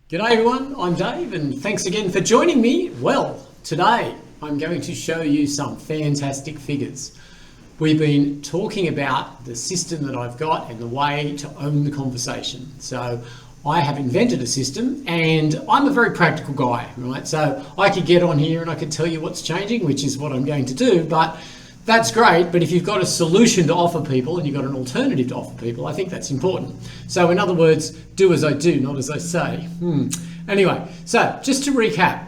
G'day everyone, I'm Dave and thanks again for joining me. Well, today I'm going to show you some fantastic figures. We've been talking about the system that I've got and the way to own the conversation. So I have invented a system and I'm a very practical guy, right? So I could get on here and I could tell you what's changing, which is what I'm going to do, but that's great. But if you've got a solution to offer people and you've got an alternative to offer people, I think that's important. So in other words, do as I do, not as I say. Anyway, so just to recap,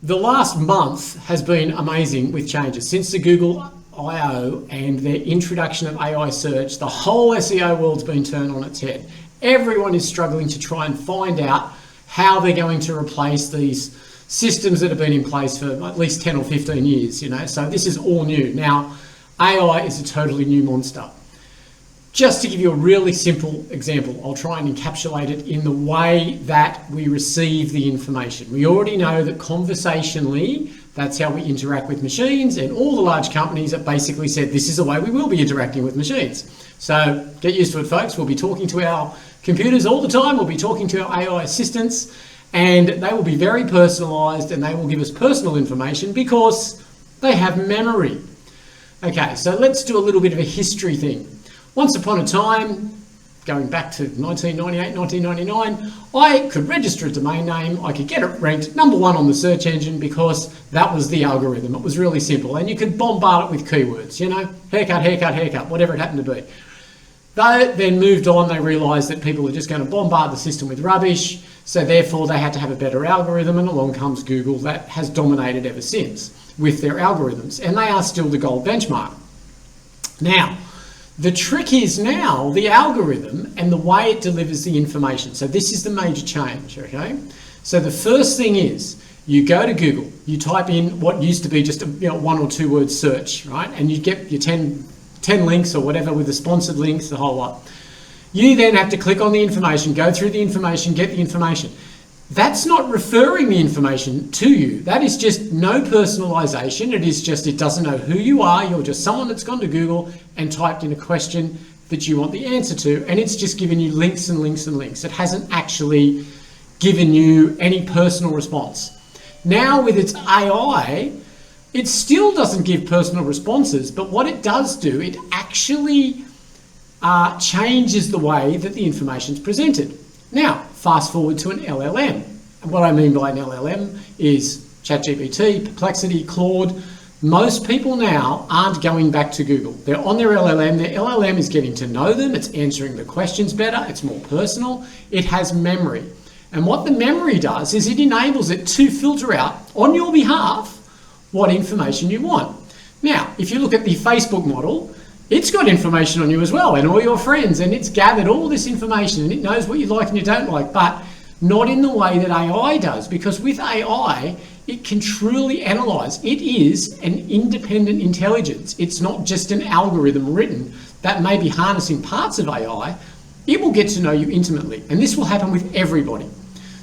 the last month has been amazing with changes. Since the Google I/O and their introduction of AI search, the whole SEO world's been turned on its head. Everyone is struggling to try and find out how they're going to replace these systems that have been in place for at least 10 or 15 years, so this is all new. Now, AI is a totally new monster. Just to give you a really simple example, I'll try and encapsulate it in the way that we receive the information. We already know that conversationally, that's how we interact with machines, and all the large companies have basically said this is the way we will be interacting with machines. So get used to it, folks. We'll be talking to our computers all the time. We'll be talking to our AI assistants, and they will be very personalized and they will give us personal information because they have memory. Okay, so let's do a little bit of a history thing. Once upon a time, going back to 1998, 1999, I could register a domain name, I could get it ranked #1 on the search engine because that was the algorithm. It was really simple, and you could bombard it with keywords, haircut, haircut, haircut, whatever it happened to be. They then moved on, they realised that people were just going to bombard the system with rubbish, so therefore they had to have a better algorithm, and along comes Google that has dominated ever since with their algorithms, and they are still the gold benchmark. Now, the trick is now the algorithm and the way it delivers the information. So this is the major change, okay? So the first thing is you go to Google, you type in what used to be just a 1 or 2 word search, right? And you get your 10 links or whatever with the sponsored links, the whole lot. You then have to click on the information, go through the information, get the information. That's not referring the information to you. That is just no personalization. It doesn't know who you are. You're just someone that's gone to Google and typed in a question that you want the answer to, and it's just given you links and links and links. It hasn't actually given you any personal response. Now with its AI, it still doesn't give personal responses, but what it does do, it actually changes the way that the information is presented. Now, fast forward to an LLM. And what I mean by an LLM is ChatGPT, Perplexity, Claude. Most people now aren't going back to Google. They're on their LLM. Their LLM is getting to know them. It's answering the questions better. It's more personal. It has memory. And what the memory does is it enables it to filter out on your behalf what information you want. Now, if you look at the Facebook model, it's got information on you as well and all your friends, and it's gathered all this information and it knows what you like and you don't like, but not in the way that AI does, because with AI, it can truly analyze. It is an independent intelligence. It's not just an algorithm written that may be harnessing parts of AI. It will get to know you intimately, and this will happen with everybody.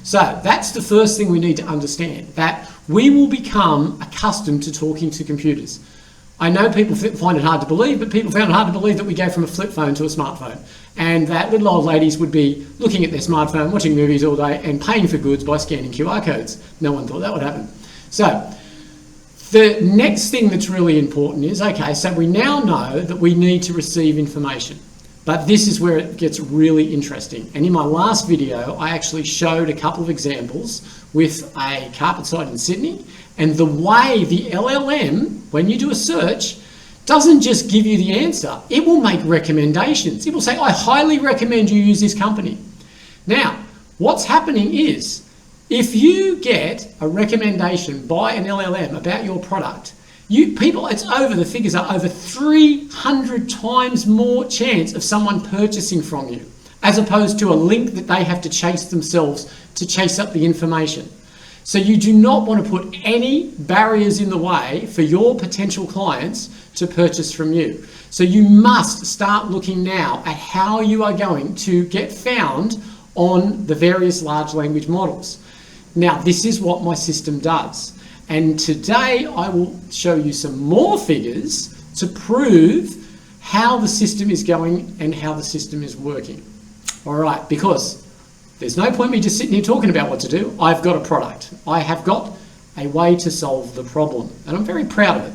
So that's the first thing we need to understand, that we will become accustomed to talking to computers. I know people find it hard to believe, but people found it hard to believe that we go from a flip phone to a smartphone, and that little old ladies would be looking at their smartphone, watching movies all day and paying for goods by scanning QR codes. No one thought that would happen. So the next thing that's really important is, okay, so we now know that we need to receive information, but this is where it gets really interesting. And in my last video, I actually showed a couple of examples with a carpet site in Sydney, and the way the LLM, when you do a search, doesn't just give you the answer. It will make recommendations. It will say, I highly recommend you use this company. Now, what's happening is, if you get a recommendation by an LLM about your product, the figures are over 300 times more chance of someone purchasing from you, as opposed to a link that they have to chase themselves to chase up the information. So you do not want to put any barriers in the way for your potential clients to purchase from you. So you must start looking now at how you are going to get found on the various large language models. Now, this is what my system does. And today I will show you some more figures to prove how the system is going and how the system is working. All right, because there's no point me just sitting here talking about what to do. I've got a product. I have got a way to solve the problem, and I'm very proud of it.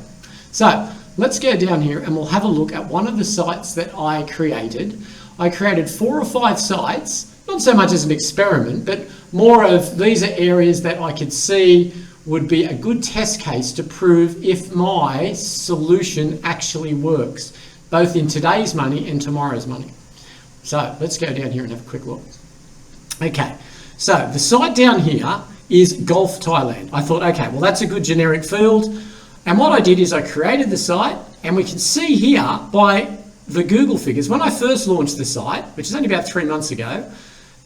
So let's go down here and we'll have a look at one of the sites that I created. I created 4 or 5 sites, not so much as an experiment, but more of these are areas that I could see would be a good test case to prove if my solution actually works, both in today's money and tomorrow's money. So let's go down here and have a quick look. Okay, so the site down here is Golf Thailand. I thought, okay, well that's a good generic field. And what I did is I created the site, and we can see here by the Google figures, when I first launched the site, which is only about 3 months ago,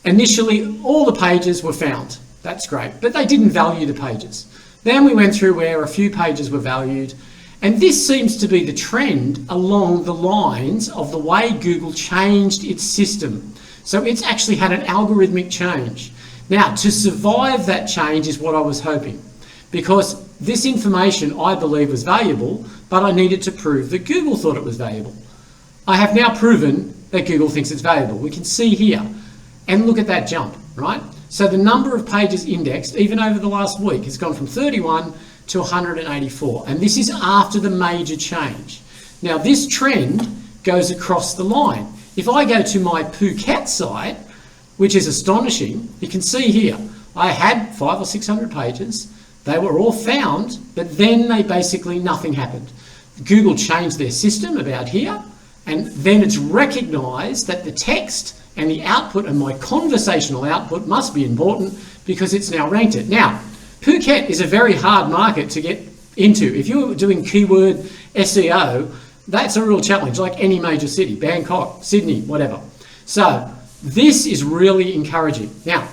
initially all the pages were found. That's great, but they didn't value the pages. Then we went through where a few pages were valued, and this seems to be the trend along the lines of the way Google changed its system. So it's actually had an algorithmic change. Now, to survive that change is what I was hoping, because this information I believe was valuable, but I needed to prove that Google thought it was valuable. I have now proven that Google thinks it's valuable. We can see here, and look at that jump, right? So the number of pages indexed, even over the last week, has gone from 31 to 184, and this is after the major change. Now, this trend goes across the line. If I go to my Phuket site, which is astonishing, you can see here, I had 500 or 600 pages. They were all found, but then nothing happened. Google changed their system about here, and then it's recognized that the text and the output and my conversational output must be important because it's now ranked it. Now, Phuket is a very hard market to get into. If you're doing keyword SEO, that's a real challenge, like any major city, Bangkok, Sydney, whatever. So this is really encouraging. Now,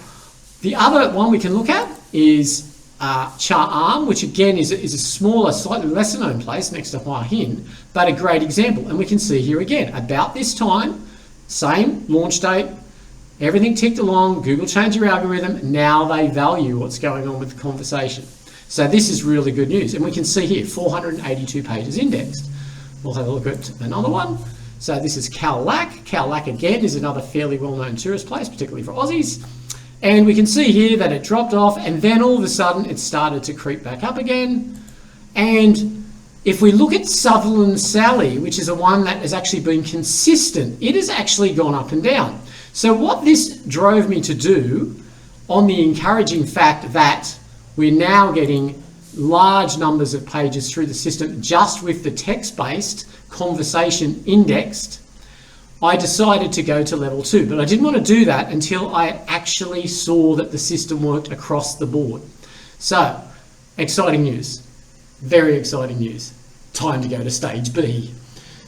the other one we can look at is Cha-Am, which again is a smaller, slightly lesser known place next to Hua Hin, but a great example. And we can see here again, about this time, same launch date, everything ticked along, Google changed your algorithm, now they value what's going on with the conversation. So this is really good news. And we can see here, 482 pages indexed. We'll have a look at another one. So this is Khao Lak. Khao Lak again is another fairly well-known tourist place, particularly for Aussies. And we can see here that it dropped off, and then all of a sudden it started to creep back up again. And if we look at Sutherland Sally, which is a one that has actually been consistent, it has actually gone up and down. So what this drove me to do, on the encouraging fact that we're now getting large numbers of pages through the system just with the text-based conversation indexed, I decided to go to level 2, but I didn't want to do that until I actually saw that the system worked across the board. So, exciting news, very exciting news. Time to go to stage B.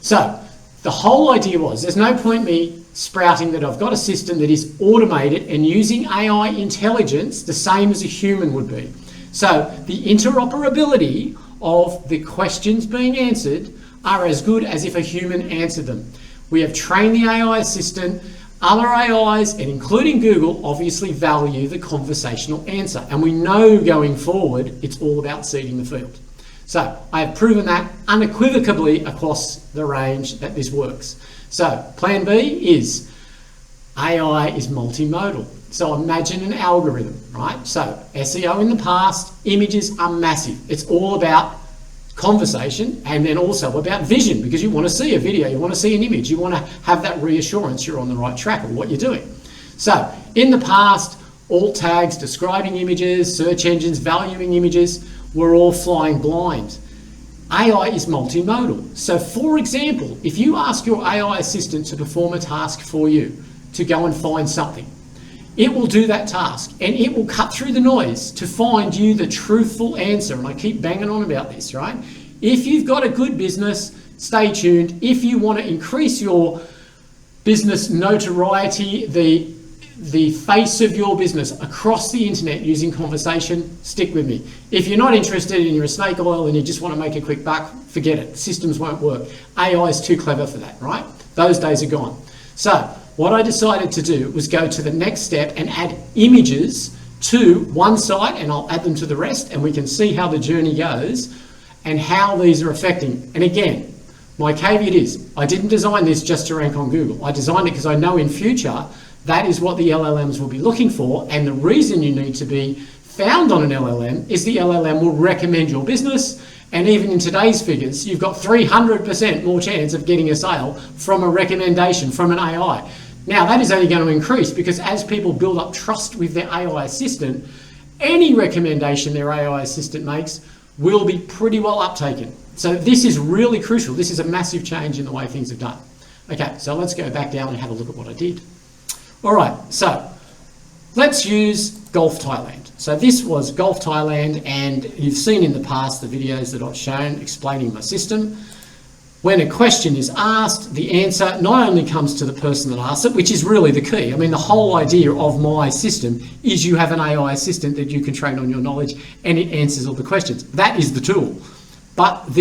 So, the whole idea was, there's no point me sprouting that I've got a system that is automated and using AI intelligence the same as a human would be. So, the interoperability of the questions being answered are as good as if a human answered them. We have trained the AI assistant. Other AIs, and including Google, obviously value the conversational answer. And we know going forward, it's all about seeding the field. So I have proven that unequivocally across the range that this works. So plan B is AI is multimodal. So imagine an algorithm, right? So SEO in the past, images are massive. It's all about conversation and then also about vision, because you want to see a video, you want to see an image, you want to have that reassurance you're on the right track of what you're doing. So in the past, alt tags describing images, search engines valuing images were all flying blind. AI is multimodal. So for example, if you ask your AI assistant to perform a task for you, to go and find something, it will do that task and it will cut through the noise to find you the truthful answer. And I keep banging on about this, right? If you've got a good business, stay tuned. If you want to increase your business notoriety, the face of your business across the internet using conversation, stick with me. If you're not interested and you're a snake oil and you just want to make a quick buck, forget it. Systems won't work. AI is too clever for that, right? Those days are gone. So what I decided to do was go to the next step and add images to one site, and I'll add them to the rest, and we can see how the journey goes and how these are affecting. And again, my caveat is, I didn't design this just to rank on Google. I designed it because I know in future, That is what the LLMs will be looking for, and the reason you need to be found on an LLM is the LLM will recommend your business, and even in today's figures, you've got 300% more chance of getting a sale from a recommendation from an AI. Now, that is only going to increase because as people build up trust with their AI assistant, any recommendation their AI assistant makes will be pretty well uptaken. So this is really crucial. This is a massive change in the way things are done. Okay, so let's go back down and have a look at what I did. All right, so let's use Golf Thailand. So this was Golf Thailand, and you've seen in the past the videos that I've shown explaining my system. When a question is asked, the answer not only comes to the person that asked it, which is really the key. I mean, the whole idea of my system is you have an AI assistant that you can train on your knowledge and it answers all the questions. That is the tool. But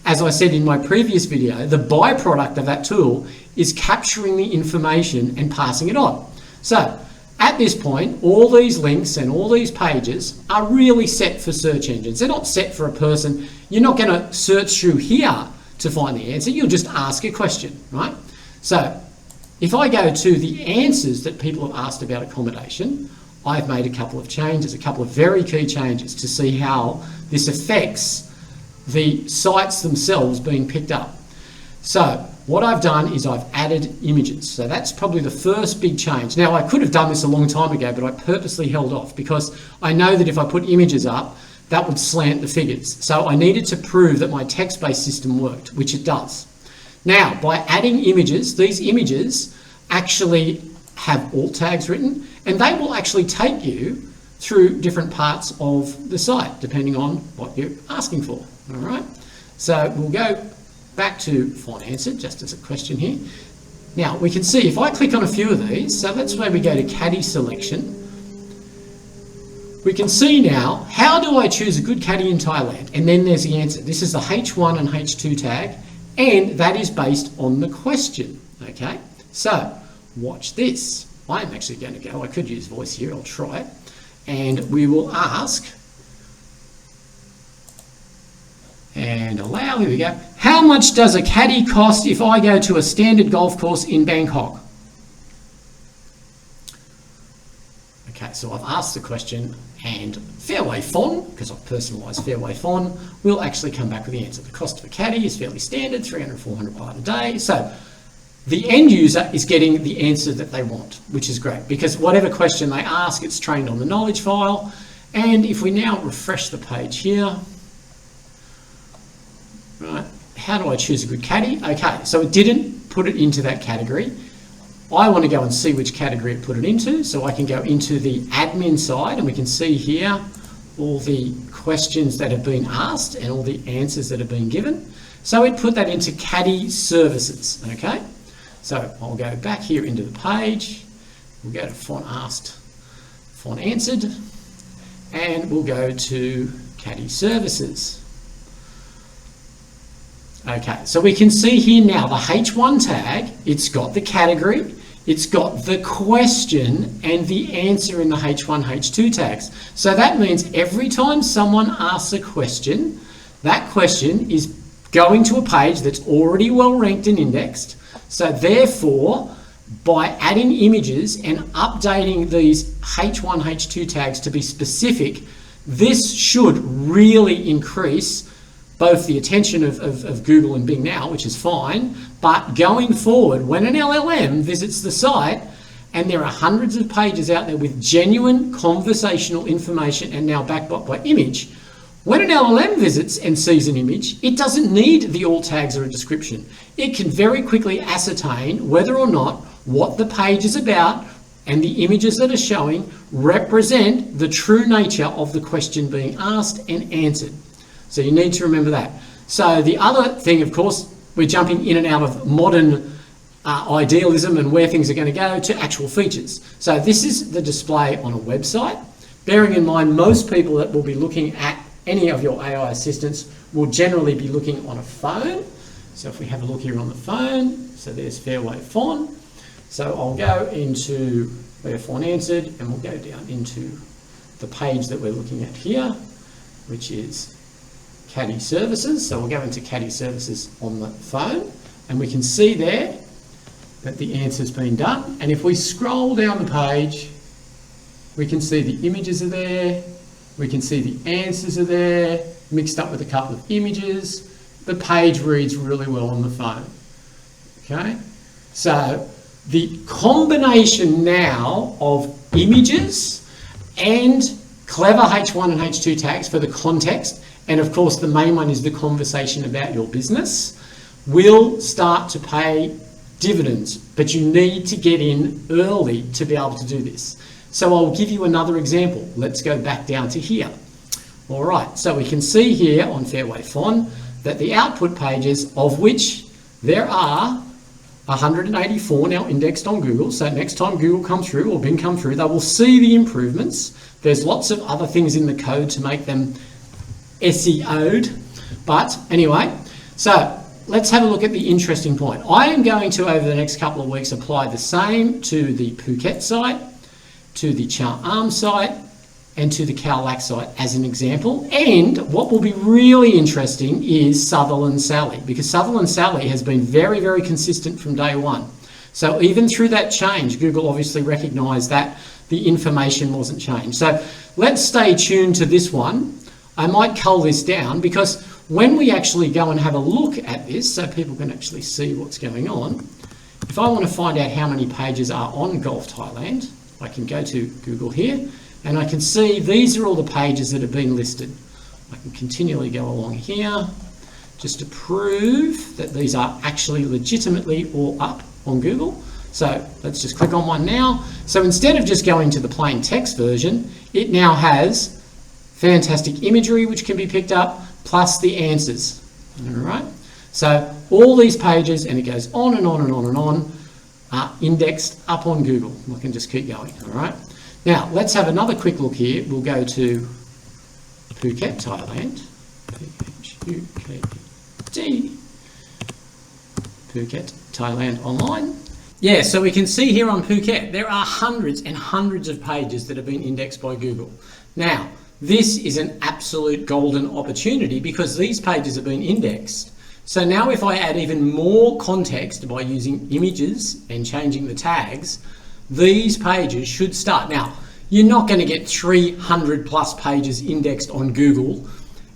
as I said in my previous video, the byproduct of that tool is capturing the information and passing it on. So at this point, all these links and all these pages are really set for search engines. They're not set for a person. You're not going to search through here to find the answer. You'll just ask a question, right? So if I go to the answers that people have asked about accommodation, I've made a couple of changes, a couple of very key changes to see how this affects the sites themselves being picked up. So what I've done is I've added images. So that's probably the first big change. Now, I could have done this a long time ago, but I purposely held off because I know that if I put images up, that would slant the figures. So I needed to prove that my text-based system worked, which it does. Now, by adding images, these images actually have alt tags written, and they will actually take you through different parts of the site, depending on what you're asking for, all right? So we'll go back to font answered, just as a question here. Now, we can see if I click on a few of these, so let's maybe go to caddy selection. We can see now, how do I choose a good caddy in Thailand? And then there's the answer. This is the H1 and H2 tag, and that is based on the question, okay? So, watch this. I'm actually going to go, I could use voice here, I'll try it. And we will ask, and allow, here we go. How much does a caddy cost if I go to a standard golf course in Bangkok? Okay, so I've asked the question, and Fairway Fon, because I've personalised Fairway Fon, will actually come back with the answer. The cost of a caddy is fairly standard, 300, 400 baht a day. So the end user is getting the answer that they want, which is great, because whatever question they ask, it's trained on the knowledge file. And if we now refresh the page here, right, how do I choose a good caddy? Okay, so it didn't put it into that category. I want to go and see which category it put it into, so I can go into the admin side and we can see here all the questions that have been asked and all the answers that have been given. So it put that into caddy services, okay? So I'll go back here into the page, we'll go to font asked, font answered, and we'll go to caddy services. Okay, so we can see here now the H1 tag, it's got the category, it's got the question and the answer in the H1, H2 tags. So that means every time someone asks a question, that question is going to a page that's already well ranked and indexed. So therefore, by adding images and updating these H1, H2 tags to be specific, this should really increase both the attention of Google and Bing now, which is fine, but going forward, when an LLM visits the site, and there are hundreds of pages out there with genuine conversational information and now backed up by image, when an LLM visits and sees an image, it doesn't need the alt tags or a description. It can very quickly ascertain whether or not what the page is about and the images that are showing represent the true nature of the question being asked and answered. So you need to remember that. So the other thing, of course, we're jumping in and out of modern idealism and where things are going to go to actual features. So this is the display on a website. Bearing in mind, most people that will be looking at any of your AI assistants will generally be looking on a phone. So if we have a look here on the phone, so there's Fairway Font. So I'll go into where font answered, and we'll go down into the page that we're looking at here, which is caddy services. So we'll go into caddy services on the phone, and we can see there that the answer's been done. And if we scroll down the page, we can see the images are there, we can see the answers are there, mixed up with a couple of images. The page reads really well on the phone. Okay, so the combination now of images and clever H1 and H2 tags for the context, and of course the main one is the conversation about your business, will start to pay dividends, but you need to get in early to be able to do this. So I'll give you another example. Let's go back down to here. All right, so we can see here on Fairway Font that the output pages, of which there are 184 now indexed on Google. So next time Google come through or Bing come through, they will see the improvements. There's lots of other things in the code to make them SEO'd. But anyway, so let's have a look at the interesting point. I am going to, over the next couple of weeks, apply the same to the Phuket site, to the Cha Am site, and to the Khao Lak site as an example. And what will be really interesting is Sutherland Sally, because Sutherland Sally has been very, very consistent from day one. So even through that change, Google obviously recognised that the information wasn't changed. So let's stay tuned to this one. I might cull this down, because when we actually go and have a look at this, so people can actually see what's going on, if I want to find out how many pages are on Golf Thailand, I can go to Google here, and I can see these are all the pages that have been listed. I can continually go along here just to prove that these are actually legitimately all up on Google. So let's just click on one now. So instead of just going to the plain text version, it now has fantastic imagery which can be picked up, plus the answers. All right. So all these pages, and it goes on and on and on and on, are indexed up on Google. I can just keep going. All right. Now, let's have another quick look here. We'll go to Phuket, Thailand. P-H-U-K-E-T. Phuket, Thailand online. Yeah, so we can see here on Phuket, there are hundreds and hundreds of pages that have been indexed by Google. Now, this is an absolute golden opportunity because these pages have been indexed. So now if I add even more context by using images and changing the tags, these pages should start. Now, you're not going to get 300 plus pages indexed on Google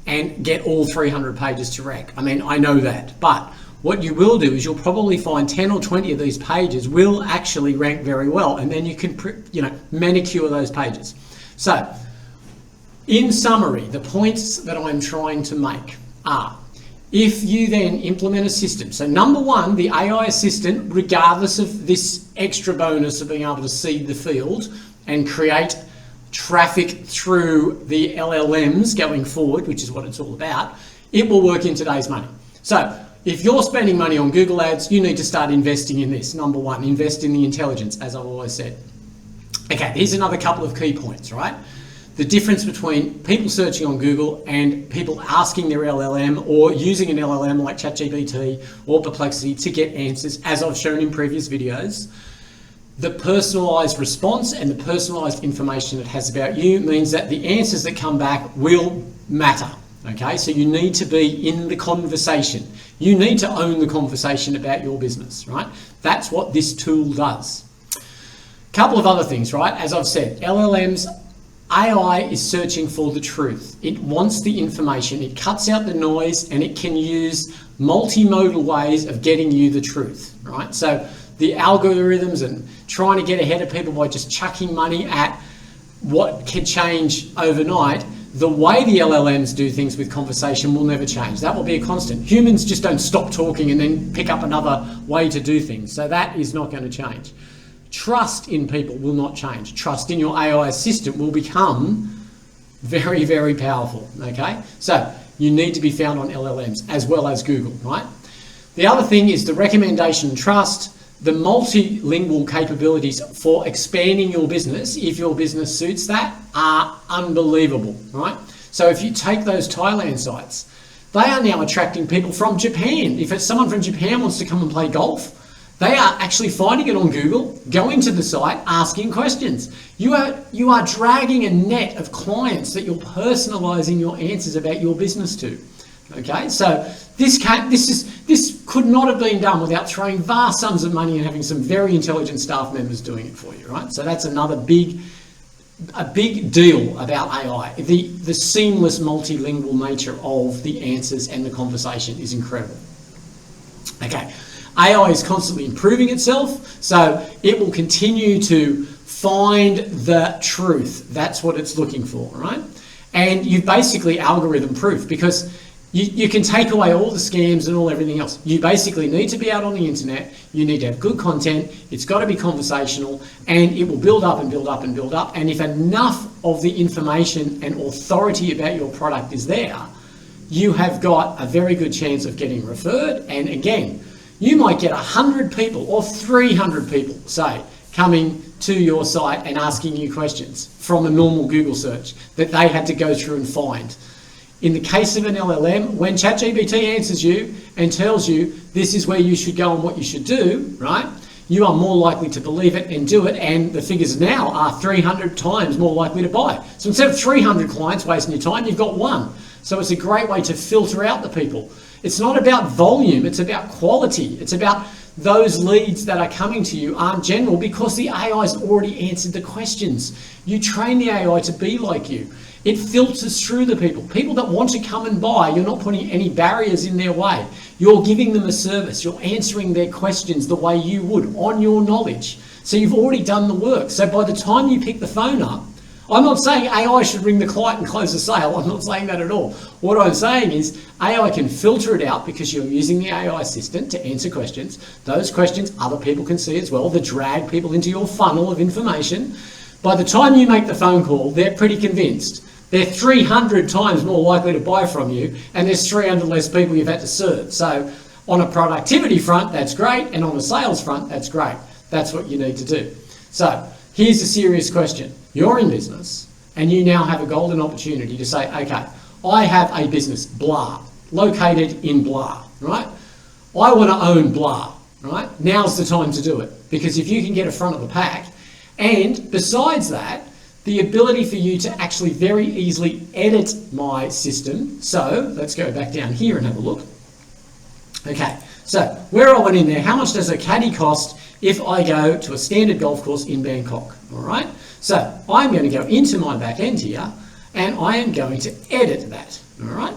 and get all 300 pages to rank. I mean, I know that, but what you will do is you'll probably find 10 or 20 of these pages will actually rank very well, and then you can, manicure those pages. So, in summary, the points that I'm trying to make are, if you then implement a system, so number one, the AI assistant, regardless of this extra bonus of being able to seed the field and create traffic through the LLMs going forward, which is what it's all about, it will work in today's money. So if you're spending money on Google Ads, you need to start investing in this. Number one, invest in the intelligence, as I've always said. Okay, here's another couple of key points, right? The difference between people searching on Google and people asking their LLM or using an LLM like ChatGPT or Perplexity to get answers, as I've shown in previous videos. The personalised response and the personalised information it has about you means that the answers that come back will matter. Okay, so you need to be in the conversation. You need to own the conversation about your business, right? That's what this tool does. Couple of other things, right? As I've said, LLMs, AI is searching for the truth. It wants the information, it cuts out the noise, and it can use multimodal ways of getting you the truth, right? So the algorithms and trying to get ahead of people by just chucking money at what can change overnight, the way the LLMs do things with conversation will never change. That will be a constant. Humans just don't stop talking and then pick up another way to do things. So that is not going to change. Trust in people will not change. Trust in your AI assistant will become very, very powerful, okay? So you need to be found on LLMs as well as Google, right? The other thing is the recommendation and trust, the multilingual capabilities for expanding your business, if your business suits that, are unbelievable, right? So if you take those Thailand sites, they are now attracting people from Japan. If it's someone from Japan wants to come and play golf, they are actually finding it on Google, going to the site, asking questions. You are dragging a net of clients that you're personalising your answers about your business to. Okay, so this could not have been done without throwing vast sums of money and having some very intelligent staff members doing it for you, right? So that's another big deal about AI. The seamless multilingual nature of the answers and the conversation is incredible. Okay, AI is constantly improving itself, so it will continue to find the truth. That's what it's looking for, right? And you've basically algorithm proof, because you can take away all the scams and everything else. You basically need to be out on the internet, you need to have good content, it's got to be conversational, and it will build up and build up and build up. And if enough of the information and authority about your product is there, you have got a very good chance of getting referred. And again, you might get 100 people or 300 people, say, coming to your site and asking you questions from a normal Google search that they had to go through and find. In the case of an LLM, when ChatGPT answers you and tells you this is where you should go and what you should do, right, you are more likely to believe it and do it, and the figures now are 300 times more likely to buy. So instead of 300 clients wasting your time, you've got one. So it's a great way to filter out the people. It's not about volume, it's about quality. It's about those leads that are coming to you aren't general because the AI's already answered the questions. You train the AI to be like you. It filters through the people that want to come and buy. You're not putting any barriers in their way. You're giving them a service. You're answering their questions the way you would on your knowledge. So you've already done the work. So by the time you pick the phone up, I'm not saying AI should ring the client and close the sale. I'm not saying that at all. What I'm saying is AI can filter it out because you're using the AI assistant to answer questions. Those questions other people can see as well, that drag people into your funnel of information. By the time you make the phone call, they're pretty convinced. They're 300 times more likely to buy from you, and there's 300 less people you've had to serve. So on a productivity front, that's great, and on a sales front, that's great. That's what you need to do. So here's a serious question. You're in business, and you now have a golden opportunity to say, okay, I have a business, blah, located in blah, right? I want to own blah, right? Now's the time to do it, because if you can get a front of the pack, and besides that, the ability for you to actually very easily edit my system. So let's go back down here and have a look. Okay, so where I went in there, how much does a caddy cost if I go to a standard golf course in Bangkok? All right, so I'm going to go into my back end here and I am going to edit that. All right,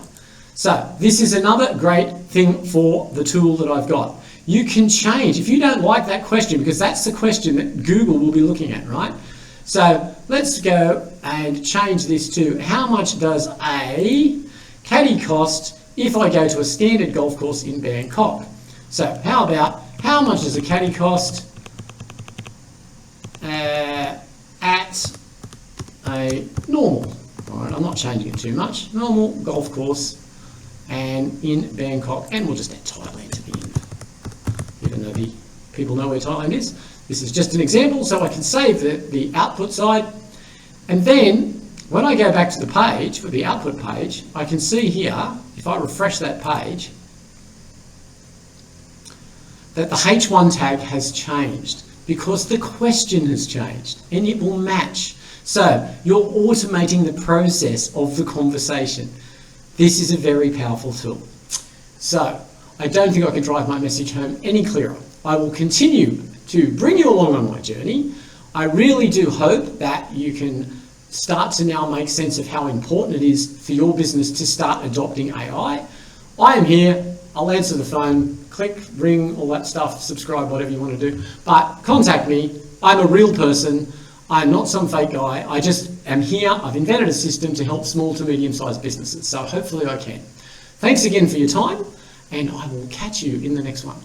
so this is another great thing for the tool that I've got. You can change if you don't like that question, because that's the question that Google will be looking at, right? So let's go and change this to how much does a caddy cost if I go to a standard golf course in Bangkok. So how about how much does a caddy cost at a normal, all right, I'm not changing it too much, normal golf course and in Bangkok, and we'll just add Thailand to the end, even though the people know where Thailand is. This is just an example, so I can save the output side. And then when I go back to the page, for the output page, I can see here, if I refresh that page, that the H1 tag has changed because the question has changed and it will match. So you're automating the process of the conversation. This is a very powerful tool. So I don't think I can drive my message home any clearer. I will continue to bring you along on my journey. I really do hope that you can start to now make sense of how important it is for your business to start adopting AI. I am here, I'll answer the phone, click, ring, all that stuff, subscribe, whatever you want to do, but contact me. I'm a real person, I'm not some fake guy, I just am here. I've invented a system to help small to medium-sized businesses, so hopefully I can. Thanks again for your time, and I will catch you in the next one.